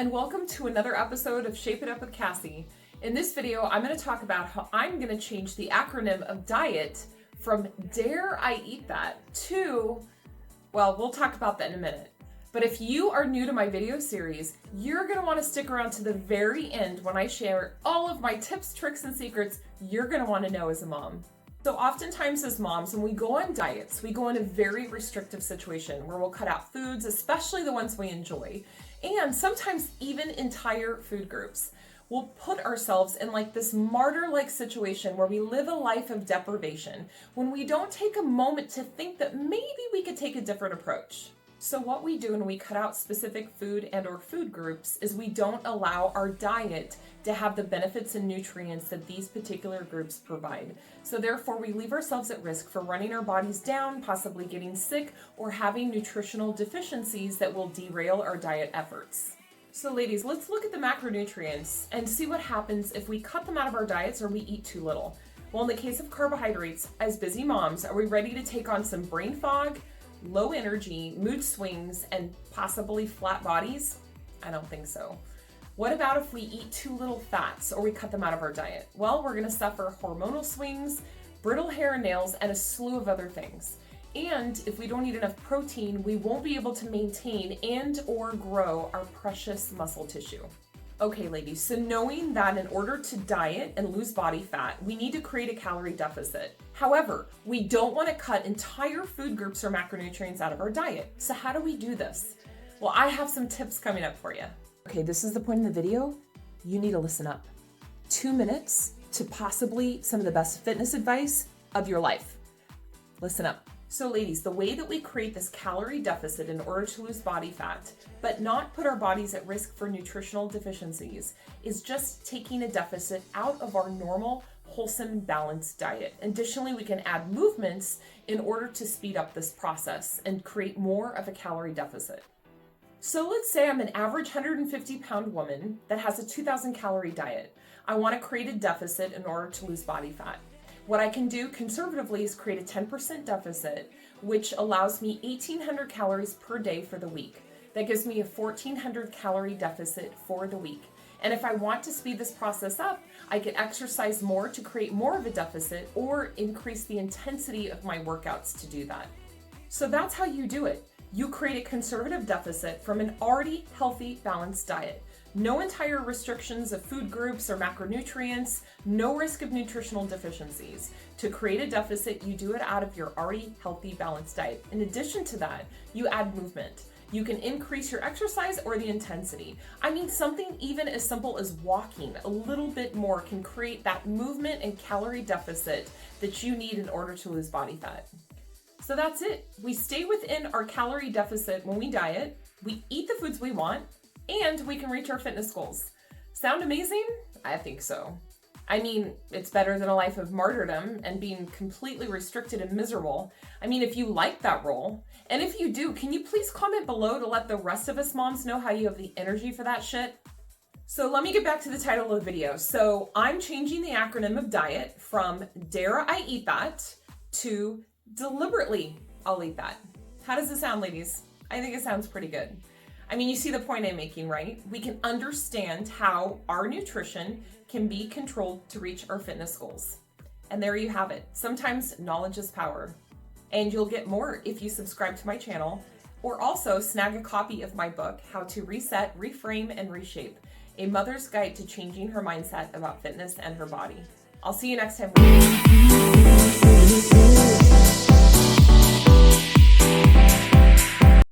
and welcome to another episode of Shape It Up with Cassie. In this video, I'm going to talk about how I'm going to change the acronym of diet from dare I eat that to, well, we'll talk about that in a minute. But if you are new to my video series, you're going to want to stick around to the very end when I share all of my tips, tricks, and secrets you're going to want to know as a mom. So oftentimes as moms, when we go on diets, we go in a very restrictive situation where we'll cut out foods, especially the ones we enjoy, and sometimes even entire food groups. We'll put ourselves in like this martyr-like situation where we live a life of deprivation when we don't take a moment to think that maybe we could take a different approach. So what we do when we cut out specific food and or food groups is we don't allow our diet to have the benefits and nutrients that these particular groups provide. So therefore we leave ourselves at risk for running our bodies down, possibly getting sick, or having nutritional deficiencies that will derail our diet efforts. So ladies, let's look at the macronutrients and see what happens if we cut them out of our diets or we eat too little. Well, in the case of carbohydrates, as busy moms, are we ready to take on some brain fog, low energy, mood swings, and possibly flat bodies? I don't think so. What about if we eat too little fats or we cut them out of our diet? Well, we're gonna suffer hormonal swings, brittle hair and nails, and a slew of other things. And if we don't eat enough protein, we won't be able to maintain and or grow our precious muscle tissue. Okay, ladies, so knowing that in order to diet and lose body fat, we need to create a calorie deficit. However, we don't want to cut entire food groups or macronutrients out of our diet. So how do we do this? Well, I have some tips coming up for you. Okay, this is the point in the video. You need to listen up. 2 minutes to possibly some of the best fitness advice of your life. Listen up. So ladies, the way that we create this calorie deficit in order to lose body fat, but not put our bodies at risk for nutritional deficiencies, is just taking a deficit out of our normal, wholesome, balanced diet. Additionally, we can add movements in order to speed up this process and create more of a calorie deficit. So let's say I'm an average 150-pound woman that has a 2,000 calorie diet. I want to create a deficit in order to lose body fat. What I can do conservatively is create a 10% deficit, which allows me 1,800 calories per day for the week. That gives me a 1,400 calorie deficit for the week. And if I want to speed this process up, I can exercise more to create more of a deficit or increase the intensity of my workouts to do that. So that's how you do it. You create a conservative deficit from an already healthy, balanced diet. No entire restrictions of food groups or macronutrients, no risk of nutritional deficiencies. To create a deficit, you do it out of your already healthy, balanced diet. In addition to that, you add movement. You can increase your exercise or the intensity. I mean, something even as simple as walking a little bit more can create that movement and calorie deficit that you need in order to lose body fat. So that's it. We stay within our calorie deficit when we diet, we eat the foods we want, and we can reach our fitness goals. Sound amazing? I think so. I mean, it's better than a life of martyrdom and being completely restricted and miserable. I mean, if you like that role, and if you do, can you please comment below to let the rest of us moms know how you have the energy for that shit? So let me get back to the title of the video. So I'm changing the acronym of diet from dare I eat that to deliberately I'll eat that. How does it sound, ladies? I think it sounds pretty good. I mean, you see the point I'm making, right? We can understand how our nutrition can be controlled to reach our fitness goals. And there you have it. Sometimes knowledge is power. And you'll get more if you subscribe to my channel or also snag a copy of my book, How to Reset, Reframe, and Reshape, a mother's guide to changing her mindset about fitness and her body. I'll see you next time.